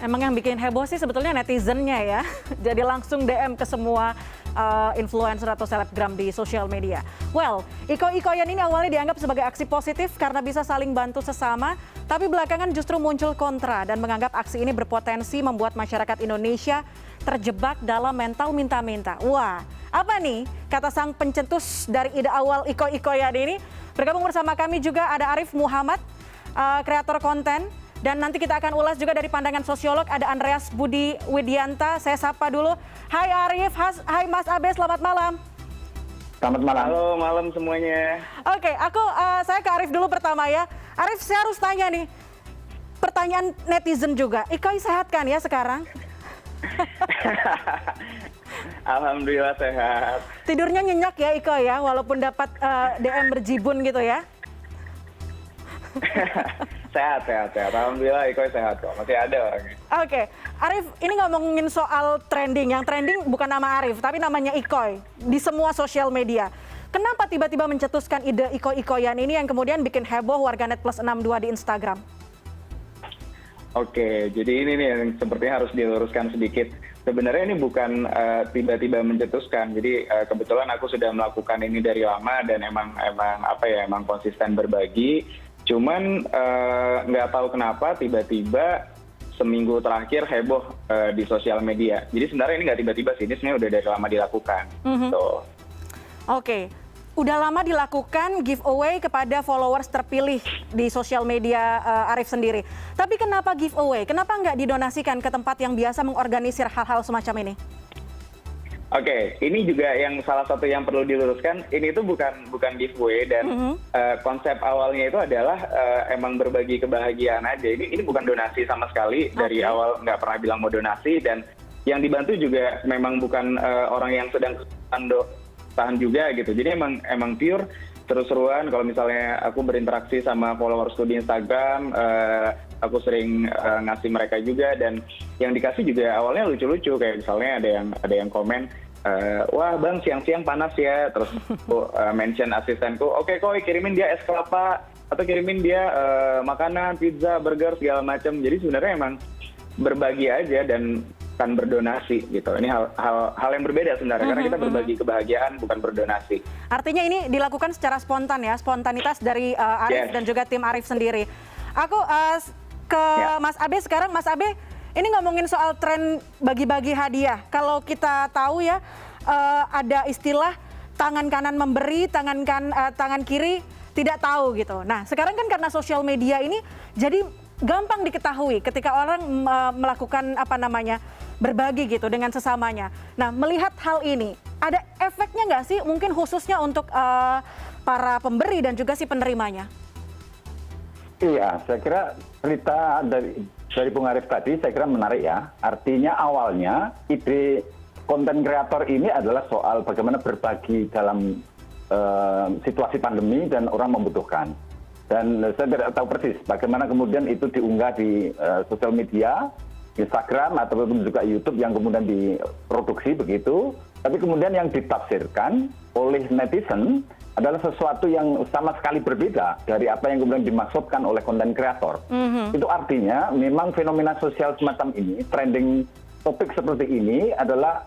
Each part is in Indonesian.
Emang yang bikin heboh sih sebetulnya netizennya ya. Jadi langsung DM ke semua influencer atau selebgram di sosial media. Well, iko-ikoyan ini awalnya dianggap sebagai aksi positif karena bisa saling bantu sesama, tapi belakangan justru muncul kontra dan menganggap aksi ini berpotensi membuat masyarakat Indonesia terjebak dalam mental minta-minta. Wah, apa nih kata sang pencetus dari ide awal iko-ikoyan ini? Bergabung bersama kami juga ada Arif Muhammad, kreator konten. Dan nanti kita akan ulas juga dari pandangan sosiolog, ada Andreas Budi Widianta. Saya sapa dulu. Hai Arif, hai Mas Abe, selamat malam. Selamat malam. Halo, malam semuanya. Oke, saya ke Arif dulu pertama ya. Arif, saya harus tanya nih, pertanyaan netizen juga. Ikoi sehat kan ya sekarang? Alhamdulillah sehat. Tidurnya nyenyak ya Iko ya, walaupun dapat DM berjibun gitu ya? Sehat. Alhamdulillah Iko sehat kok, masih ada orangnya. Oke, Arif, ini ngomongin soal trending. Yang trending bukan nama Arif, tapi namanya Ikoi di semua sosial media. Kenapa tiba-tiba mencetuskan ide iko-ikoyan ini yang kemudian bikin heboh warganet plus 62 di Instagram? Oke, jadi ini nih yang sepertinya harus diluruskan sedikit. Sebenarnya ini bukan tiba-tiba mencetuskan. Jadi kebetulan aku sudah melakukan ini dari lama dan emang konsisten berbagi. Cuman nggak tahu kenapa tiba-tiba seminggu terakhir heboh di sosial media. Jadi sebenarnya ini nggak tiba-tiba sih, ini sebenarnya udah dari lama dilakukan. Oke, udah lama dilakukan giveaway kepada followers terpilih di sosial media Arif sendiri. Tapi kenapa giveaway? Kenapa nggak didonasikan ke tempat yang biasa mengorganisir hal-hal semacam ini? Oke, ini juga yang salah satu yang perlu diluruskan. Ini itu bukan giveaway dan konsep awalnya itu adalah emang berbagi kebahagiaan aja. Ini bukan donasi sama sekali. Dari awal nggak pernah bilang mau donasi dan yang dibantu juga memang bukan orang yang sedang tahan juga gitu. Jadi emang pure seru-seruan. Kalau misalnya aku berinteraksi sama followersku di Instagram, aku sering ngasih mereka juga dan yang dikasih juga awalnya lucu-lucu kayak misalnya ada yang komen, wah bang siang-siang panas ya, terus aku mention asistenku, oke kok kirimin dia es kelapa atau kirimin dia makanan, pizza, burger segala macam. Jadi sebenarnya emang berbagi aja dan bukan berdonasi gitu. Ini hal yang berbeda sebenarnya karena kita berbagi kebahagiaan bukan berdonasi. Artinya ini dilakukan secara spontan ya, spontanitas dari Arif dan juga tim Arif sendiri. Aku ke Mas Abe sekarang. Mas Abe, ini ngomongin soal tren bagi-bagi hadiah. Kalau kita tahu ya, ada istilah tangan kanan memberi, tangan kiri tidak tahu gitu. Nah, sekarang kan karena sosial media ini jadi gampang diketahui ketika orang melakukan berbagi gitu dengan sesamanya. Nah, melihat hal ini, ada efeknya nggak sih mungkin khususnya untuk para pemberi dan juga si penerimanya? Iya, saya kira cerita dari Bung Arif tadi saya kira menarik ya. Artinya awalnya ide konten kreator ini adalah soal bagaimana berbagi dalam situasi pandemi dan orang membutuhkan. Dan saya tidak tahu persis bagaimana kemudian itu diunggah di sosial media, Instagram ataupun juga YouTube yang kemudian diproduksi begitu. Tapi kemudian yang ditafsirkan oleh netizen adalah sesuatu yang sama sekali berbeda dari apa yang kemudian dimaksudkan oleh konten kreator. Itu artinya memang fenomena sosial semacam ini, trending topik seperti ini adalah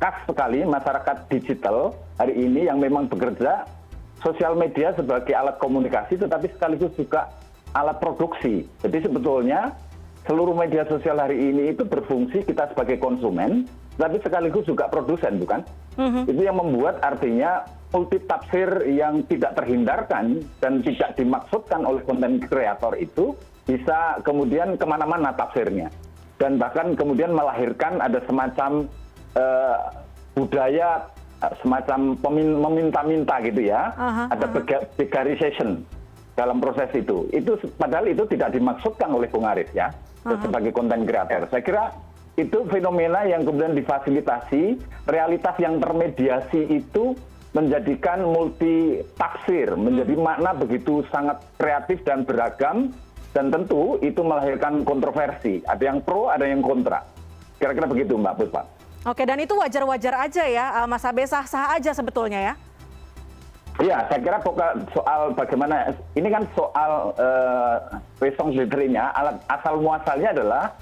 khas sekali masyarakat digital hari ini yang memang bekerja sosial media sebagai alat komunikasi tetapi sekaligus juga alat produksi. Jadi sebetulnya seluruh media sosial hari ini itu berfungsi kita sebagai konsumen tapi sekaligus juga produsen, bukan? Itu yang membuat artinya multitafsir yang tidak terhindarkan dan tidak dimaksudkan oleh konten kreator itu bisa kemudian kemana-mana tafsirnya. Dan bahkan kemudian melahirkan ada semacam budaya semacam meminta-minta gitu ya. Ada begarization dalam proses itu. Padahal itu tidak dimaksudkan oleh Bung Arif ya sebagai konten kreator. Saya kira itu fenomena yang kemudian difasilitasi, realitas yang termediasi itu menjadikan multi tafsir, menjadi makna begitu sangat kreatif dan beragam, dan tentu itu melahirkan kontroversi. Ada yang pro, ada yang kontra. Kira-kira begitu Mbak Puspa. Oke, dan itu wajar-wajar aja ya, Mas Abe, sah-sah aja sebetulnya ya? Iya, saya kira soal bagaimana, ini kan soal raison d'être-nya, asal muasalnya adalah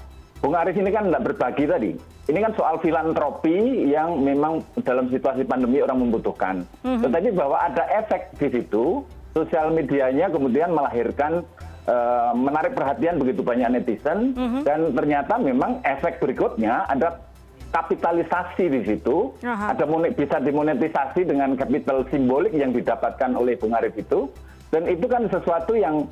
Bung Arif ini kan nggak berbagi tadi. Ini kan soal filantropi yang memang dalam situasi pandemi orang membutuhkan. Tetapi bahwa ada efek di situ, sosial medianya kemudian melahirkan menarik perhatian begitu banyak netizen, dan ternyata memang efek berikutnya ada kapitalisasi di situ, bisa dimonetisasi dengan kapital simbolik yang didapatkan oleh Bung Arif itu, dan itu kan sesuatu yang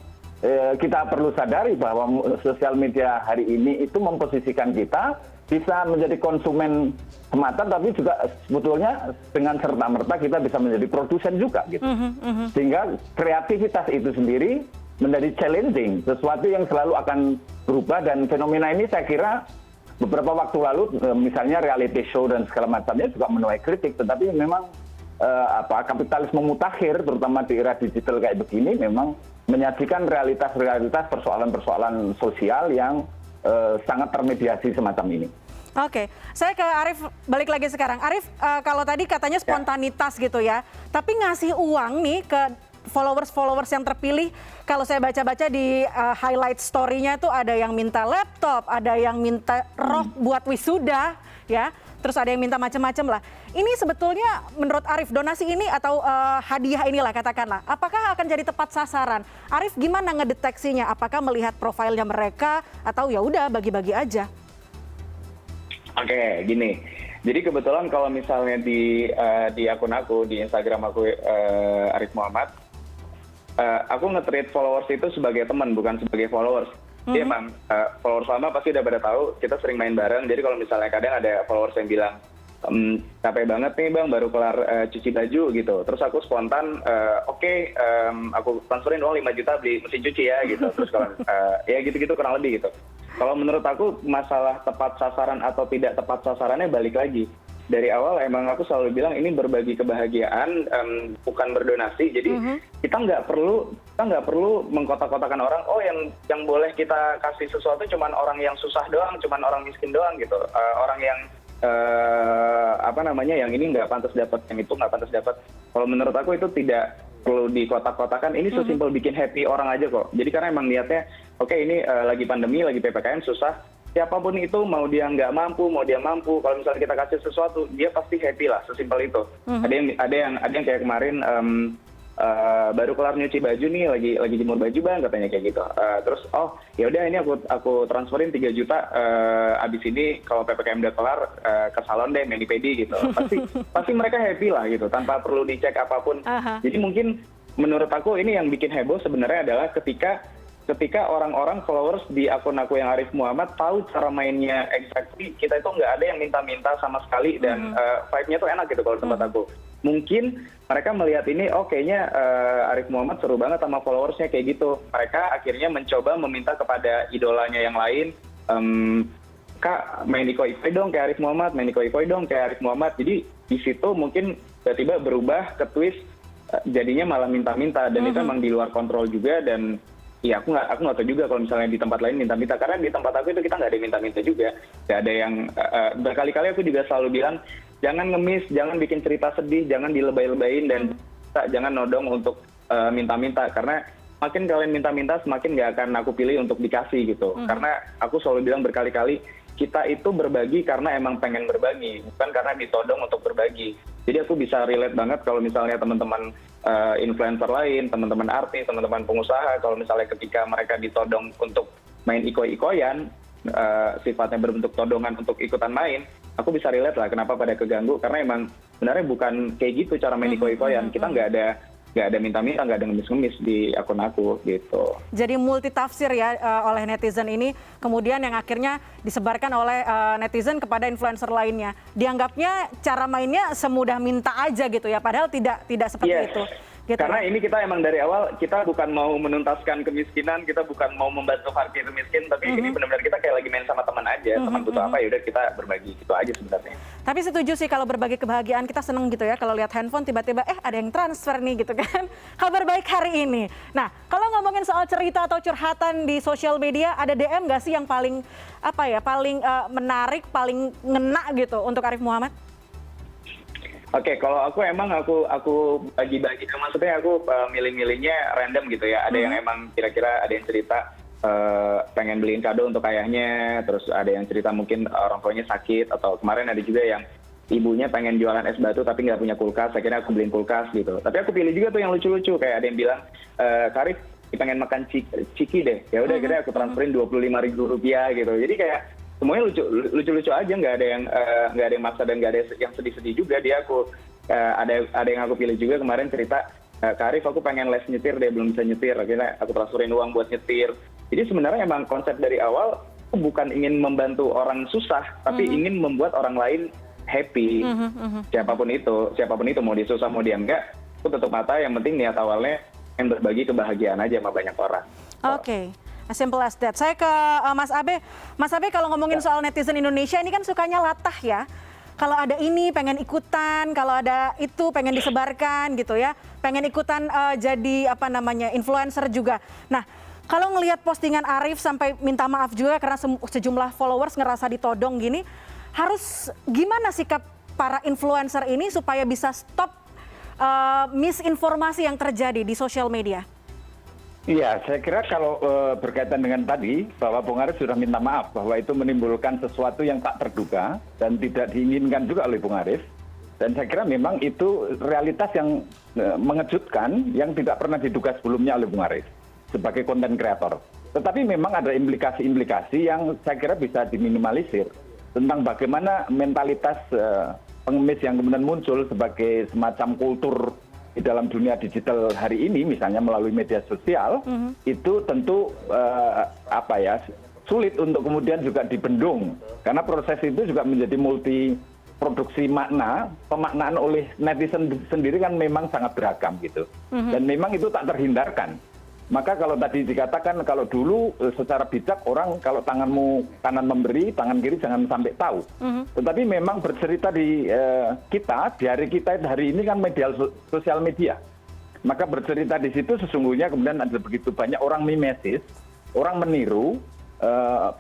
kita perlu sadari bahwa sosial media hari ini itu memposisikan kita bisa menjadi konsumen semata, tapi juga sebetulnya dengan serta-merta kita bisa menjadi produsen juga gitu. Sehingga kreativitas itu sendiri menjadi challenging, sesuatu yang selalu akan berubah, dan fenomena ini saya kira beberapa waktu lalu misalnya reality show dan segala macamnya juga menuai kritik, tetapi memang kapitalisme mutakhir terutama di era digital kayak begini memang menyajikan realitas-realitas persoalan-persoalan sosial yang sangat termediasi semacam ini. Oke, saya ke Arief balik lagi sekarang. Arief, kalau tadi katanya spontanitas gitu ya, tapi ngasih uang nih ke followers yang terpilih, kalau saya baca-baca di highlight story-nya itu ada yang minta laptop, ada yang minta rok buat wisuda, ya, terus ada yang minta macam-macam lah. Ini sebetulnya menurut Arief, donasi ini atau hadiah inilah katakanlah, apakah akan jadi tepat sasaran? Arief gimana ngedeteksinya? Apakah melihat profilnya mereka atau ya udah bagi-bagi aja? Oke, gini. Jadi kebetulan kalau misalnya di akun aku, di Instagram aku Arief Muhammad, aku nge-treat followers itu sebagai teman, bukan sebagai followers. Jadi emang followers lama pasti udah pada tahu, kita sering main bareng. Jadi kalau misalnya kadang ada followers yang bilang, capek banget nih bang, baru kelar cuci baju gitu. Terus aku spontan, oke, aku transferin uang 5 juta beli mesin cuci ya gitu. Terus kalau ya gitu-gitu kurang lebih gitu. Kalau menurut aku masalah tepat sasaran atau tidak tepat sasarannya balik lagi. Dari awal emang aku selalu bilang ini berbagi kebahagiaan, bukan berdonasi. Jadi kita nggak perlu mengkotak-kotakan orang. Oh yang boleh kita kasih sesuatu cuman orang yang susah doang, cuman orang miskin doang gitu. Orang yang yang ini nggak pantas dapat, yang itu nggak pantas dapat. Kalau menurut aku itu tidak perlu dikotak-kotakan. Ini sesimpel bikin happy orang aja kok. Jadi karena emang niatnya, oke, ini lagi pandemi, lagi PPKM susah. Siapapun itu, mau dia nggak mampu, mau dia mampu, kalau misalnya kita kasih sesuatu, dia pasti happy lah, sesimpel itu. Ada yang kayak kemarin baru kelar nyuci baju nih, lagi jemur baju bang, katanya kayak gitu. Terus ya udah ini aku transferin 3 juta, abis ini kalau PPKM udah kelar ke salon deh mani pedi gitu. Pasti mereka happy lah gitu, tanpa perlu dicek apapun. Jadi mungkin menurut aku ini yang bikin heboh sebenarnya adalah ketika orang-orang followers di akun aku yang Arief Muhammad tahu cara mainnya exactly, kita itu nggak ada yang minta-minta sama sekali, dan vibe-nya tuh enak gitu kalau di tempat aku. Mungkin mereka melihat ini, kayaknya Arief Muhammad seru banget sama followersnya kayak gitu. Mereka akhirnya mencoba meminta kepada idolanya yang lain, Kak, main ikoi-ikoi dong kayak Arief Muhammad, main ikoi-ikoi dong kayak Arief Muhammad. Jadi di situ mungkin tiba-tiba berubah ke twist, jadinya malah minta-minta, dan itu emang di luar kontrol juga. Dan iya, aku nggak tahu juga kalau misalnya di tempat lain minta-minta, karena di tempat aku itu kita nggak ada yang minta-minta juga. Nggak ada yang berkali-kali aku juga selalu bilang, jangan ngemis, jangan bikin cerita sedih, jangan dilebay-lebayin, dan jangan nodong untuk minta-minta, karena makin kalian minta-minta semakin nggak akan aku pilih untuk dikasih gitu. Karena aku selalu bilang berkali-kali, kita itu berbagi karena emang pengen berbagi, bukan karena ditodong untuk berbagi. Jadi aku bisa relate banget kalau misalnya teman-teman influencer lain, teman-teman artis, teman-teman pengusaha, kalau misalnya ketika mereka ditodong untuk main ikoi-ikoyan, sifatnya berbentuk todongan untuk ikutan main, aku bisa relate lah kenapa pada keganggu, karena emang sebenarnya bukan kayak gitu cara main iko-ikoyan. Kita nggak ada minta-minta, nggak ada ngemis-ngemis di akun aku gitu. Jadi multitafsir ya oleh netizen ini, kemudian yang akhirnya disebarkan oleh netizen kepada influencer lainnya. Dianggapnya cara mainnya semudah minta aja gitu ya, padahal tidak seperti itu. Gitu. Karena ini kita emang dari awal, kita bukan mau menuntaskan kemiskinan, kita bukan mau membantu fakir miskin, tapi ini benar-benar kita kayak lagi main sama teman aja. Teman butuh apa, yaudah kita berbagi, gitu aja sebenarnya. Tapi setuju sih kalau berbagi kebahagiaan, kita seneng gitu ya kalau lihat handphone tiba-tiba ada yang transfer nih gitu kan. Kabar baik hari ini. Nah, kalau ngomongin soal cerita atau curhatan di sosial media, ada DM nggak sih yang paling menarik, paling ngena gitu untuk Arief Muhammad? Oke, kalau aku bagi-bagi, maksudnya aku milih-milihnya random gitu ya. Ada yang emang kira-kira ada yang cerita, pengen beliin kado untuk ayahnya, terus ada yang cerita mungkin orang tuanya sakit, atau kemarin ada juga yang ibunya pengen jualan es batu tapi nggak punya kulkas, akhirnya aku beliin kulkas gitu. Tapi aku pilih juga tuh yang lucu-lucu, kayak ada yang bilang, Karif pengen makan ciki deh, ya udah akhirnya aku transferin 25.000 rupiah gitu. Jadi kayak semuanya lucu-lucu aja, nggak ada yang maksa dan nggak ada yang sedih-sedih juga. Dia ada yang aku pilih juga kemarin cerita, Karif aku pengen les nyetir deh, belum bisa nyetir, akhirnya aku transferin uang buat nyetir. Jadi sebenarnya emang konsep dari awal aku bukan ingin membantu orang susah, tapi ingin membuat orang lain happy. Siapapun itu mau dia susah mau dia enggak, aku tutup mata, yang penting niat awalnya yang berbagi kebahagiaan aja sama banyak orang. Oke. As simple as that. Saya ke Mas Abe. Mas Abe, kalau ngomongin soal netizen Indonesia ini kan sukanya latah ya. Kalau ada ini pengen ikutan, kalau ada itu pengen disebarkan gitu ya. Pengen ikutan jadi influencer juga. Nah, kalau ngelihat postingan Arif sampai minta maaf juga karena sejumlah followers ngerasa ditodong gini, harus gimana sikap para influencer ini supaya bisa stop misinformasi yang terjadi di sosial media? Iya, saya kira kalau berkaitan dengan tadi, bahwa Bung Arif sudah minta maaf bahwa itu menimbulkan sesuatu yang tak terduga dan tidak diinginkan juga oleh Bung Arif. Dan saya kira memang itu realitas yang mengejutkan, yang tidak pernah diduga sebelumnya oleh Bung Arif sebagai konten kreator. Tetapi memang ada implikasi-implikasi yang saya kira bisa diminimalisir tentang bagaimana mentalitas pengemis yang kemudian muncul sebagai semacam kultur di dalam dunia digital hari ini, misalnya melalui media sosial, itu tentu sulit untuk kemudian juga dibendung, karena proses itu juga menjadi multi produksi makna, pemaknaan oleh netizen sendiri kan memang sangat beragam gitu, dan memang itu tak terhindarkan. Maka kalau tadi dikatakan kalau dulu secara bijak orang kalau tanganmu kanan memberi, tangan kiri jangan sampai tahu. Tetapi memang bercerita di kita, di hari ini kan sosial media. Maka bercerita di situ sesungguhnya kemudian ada begitu banyak orang mimesis, orang meniru.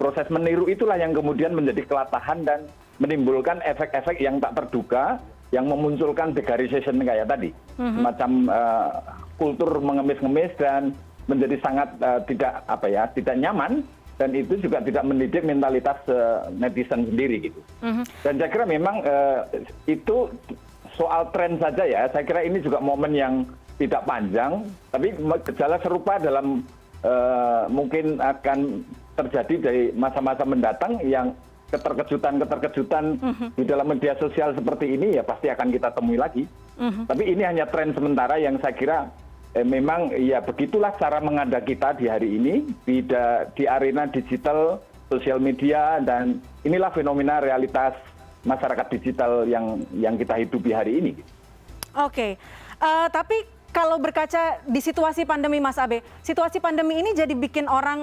Proses meniru itulah yang kemudian menjadi kelatahan dan menimbulkan efek-efek yang tak terduga, yang memunculkan degradation kayak tadi. Semacam kultur mengemis-ngemis dan menjadi sangat tidak nyaman, dan itu juga tidak mendidik mentalitas netizen sendiri gitu. Dan saya kira memang itu soal tren saja ya. Saya kira ini juga momen yang tidak panjang, tapi gejala serupa dalam mungkin akan terjadi dari masa-masa mendatang, yang keterkejutan di dalam media sosial seperti ini ya pasti akan kita temui lagi. Tapi ini hanya tren sementara yang saya kira memang ya begitulah cara mengada kita di hari ini di arena digital, sosial media, dan inilah fenomena realitas masyarakat digital yang kita hidupi hari ini. Oke, tapi kalau berkaca di situasi pandemi, Mas Abe, situasi pandemi ini jadi bikin orang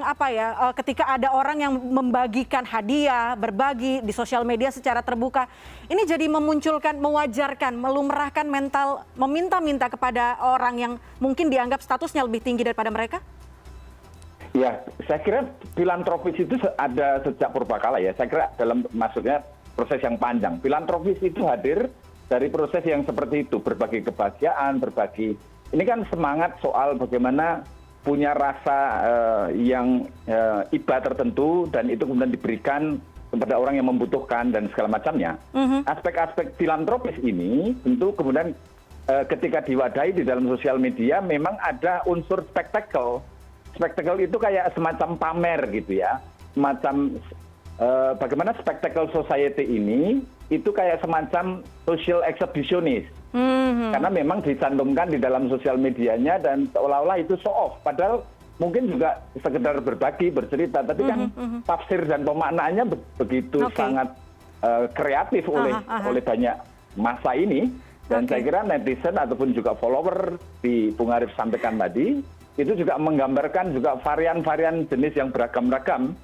ketika ada orang yang membagikan hadiah, berbagi di sosial media secara terbuka, ini jadi memunculkan, mewajarkan, melumrahkan mental meminta-minta kepada orang yang mungkin dianggap statusnya lebih tinggi daripada mereka? Ya, saya kira filantropis itu ada sejak purbakala ya. Saya kira maksudnya proses yang panjang. Filantropis itu hadir dari proses yang seperti itu, berbagi kebahagiaan, ini kan semangat soal bagaimana punya rasa yang iba tertentu, dan itu kemudian diberikan kepada orang yang membutuhkan dan segala macamnya. Aspek-aspek filantropis ini tentu kemudian ketika diwadahi di dalam sosial media memang ada unsur spektakel. Spektakel itu kayak semacam pamer gitu ya. Semacam bagaimana spektakel society ini itu kayak semacam social exhibitionist. Karena memang dicantumkan di dalam sosial medianya dan seolah-olah itu show off. Padahal mungkin juga sekedar berbagi, bercerita. Tapi kan tafsir dan pemaknaannya begitu sangat kreatif oleh banyak masa ini. Dan saya kira netizen ataupun juga follower di Bung Arif sampaikan tadi, itu juga menggambarkan juga varian-varian jenis yang beragam-ragam.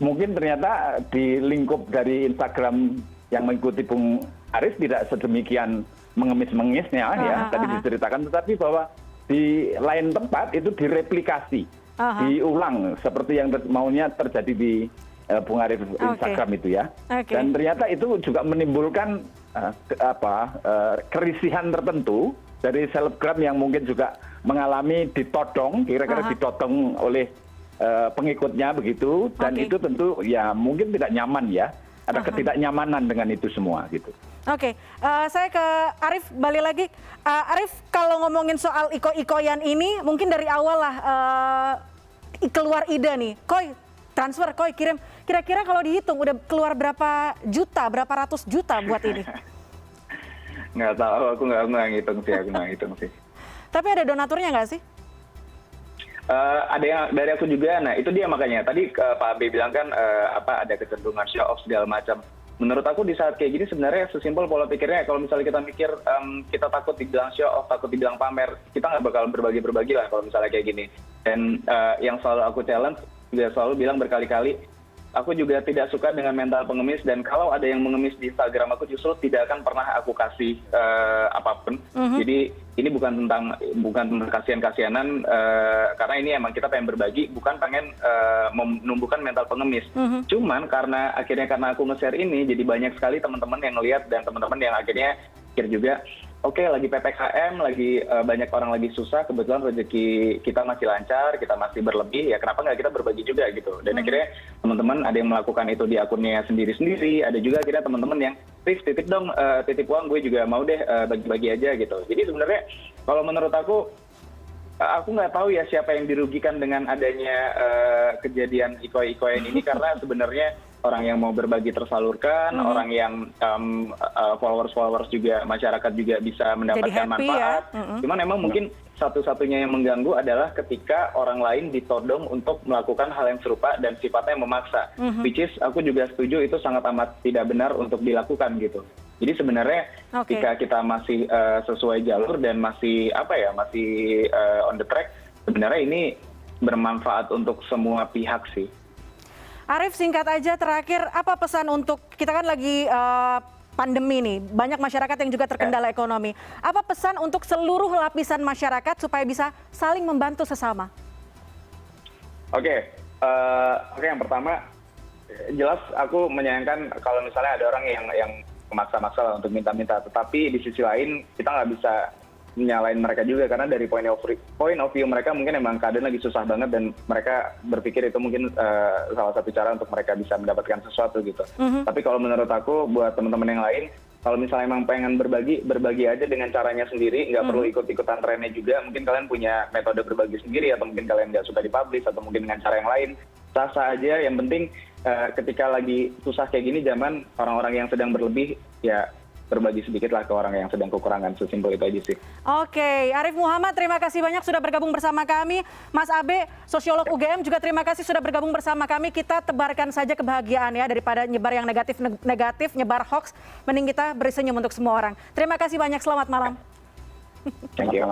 Mungkin ternyata di lingkup dari Instagram yang mengikuti Bung Arif tidak sedemikian mengemis-mengisnya ya, tadi diceritakan, tetapi bahwa di lain tempat itu direplikasi, diulang seperti yang maunya terjadi di Bung Arif Instagram itu ya. Dan ternyata itu juga menimbulkan kerisihan tertentu dari selebgram yang mungkin juga mengalami ditodong, kira-kira ditodong oleh pengikutnya begitu, dan Oke. itu tentu ya mungkin tidak nyaman ya, ada ketidaknyamanan dengan itu semua gitu. Oke, saya ke Arif balik lagi. Arif, kalau ngomongin soal iko-ikoyan ini, mungkin dari awal lah keluar ide nih, Koi transfer, Koi kirim. Kira-kira kalau dihitung udah keluar berapa juta, berapa ratus juta buat ini? Nggak tahu, aku nggak ngitung sih. Tapi ada donaturnya nggak sih? Ada yang dari aku juga. Nah itu dia makanya tadi Pak Abe bilang kan ada kecenderungan show off segala macam. Menurut aku di saat kayak gini sebenarnya sesimpel pola pikirnya, kalau misalnya kita mikir kita takut dibilang show off, takut dibilang pamer, kita nggak bakal berbagi lah kalau misalnya kayak gini. Dan yang selalu aku challenge juga selalu bilang berkali-kali, aku juga tidak suka dengan mental pengemis, dan kalau ada yang mengemis di Instagram aku justru tidak akan pernah aku kasih apapun. Jadi ini bukan tentang kasihan-kasihanan, karena ini emang kita pengen berbagi, bukan pengen menumbuhkan mental pengemis. Cuman karena aku nge-share ini, jadi banyak sekali teman-teman yang ngelihat dan teman-teman yang akhirnya pikir juga, oke, lagi PPKM, lagi banyak orang lagi susah, kebetulan rezeki kita masih lancar, kita masih berlebih, ya kenapa nggak kita berbagi juga gitu. Dan akhirnya teman-teman ada yang melakukan itu di akunnya sendiri-sendiri, ada juga akhirnya teman-teman yang, Rif, titip dong, titip uang, gue juga mau deh bagi-bagi aja gitu. Jadi sebenarnya kalau menurut aku nggak tahu ya siapa yang dirugikan dengan adanya kejadian iko-ikoyan ini, karena sebenarnya orang yang mau berbagi tersalurkan, orang yang followers juga, masyarakat juga bisa mendapatkan happy manfaat. ya. Cuman emang mungkin satu-satunya yang mengganggu adalah ketika orang lain ditodong untuk melakukan hal yang serupa dan sifatnya memaksa. Which is aku juga setuju itu sangat amat tidak benar untuk dilakukan gitu. Jadi sebenarnya ketika kita masih sesuai jalur dan masih on the track, sebenarnya ini bermanfaat untuk semua pihak sih. Arif, singkat aja terakhir, apa pesan untuk, kita kan lagi pandemi nih, banyak masyarakat yang juga terkendala ekonomi. Apa pesan untuk seluruh lapisan masyarakat supaya bisa saling membantu sesama? Oke, yang pertama, jelas aku menyayangkan kalau misalnya ada orang yang memaksa-maksa lah untuk minta-minta, tetapi di sisi lain kita nggak bisa menyalahin mereka juga, karena dari point of view mereka mungkin emang keadaan lagi susah banget, dan mereka berpikir itu mungkin salah satu cara untuk mereka bisa mendapatkan sesuatu gitu. Tapi kalau menurut aku, buat teman-teman yang lain, kalau misalnya emang pengen berbagi aja dengan caranya sendiri, nggak perlu ikut-ikutan trennya juga. Mungkin kalian punya metode berbagi sendiri, atau mungkin kalian nggak suka dipublish, atau mungkin dengan cara yang lain. Sah-sah aja, yang penting ketika lagi susah kayak gini, zaman orang-orang yang sedang berlebih, ya berbagi sedikit lah ke orang yang sedang kekurangan. Sesimpel itu aja sih. Oke, Arif Muhammad, terima kasih banyak sudah bergabung bersama kami. Mas Abe, sosiolog UGM, juga terima kasih sudah bergabung bersama kami. Kita tebarkan saja kebahagiaan ya, daripada nyebar yang negatif, nyebar hoax. Mending kita beri senyum untuk semua orang. Terima kasih banyak, selamat malam. Thank you.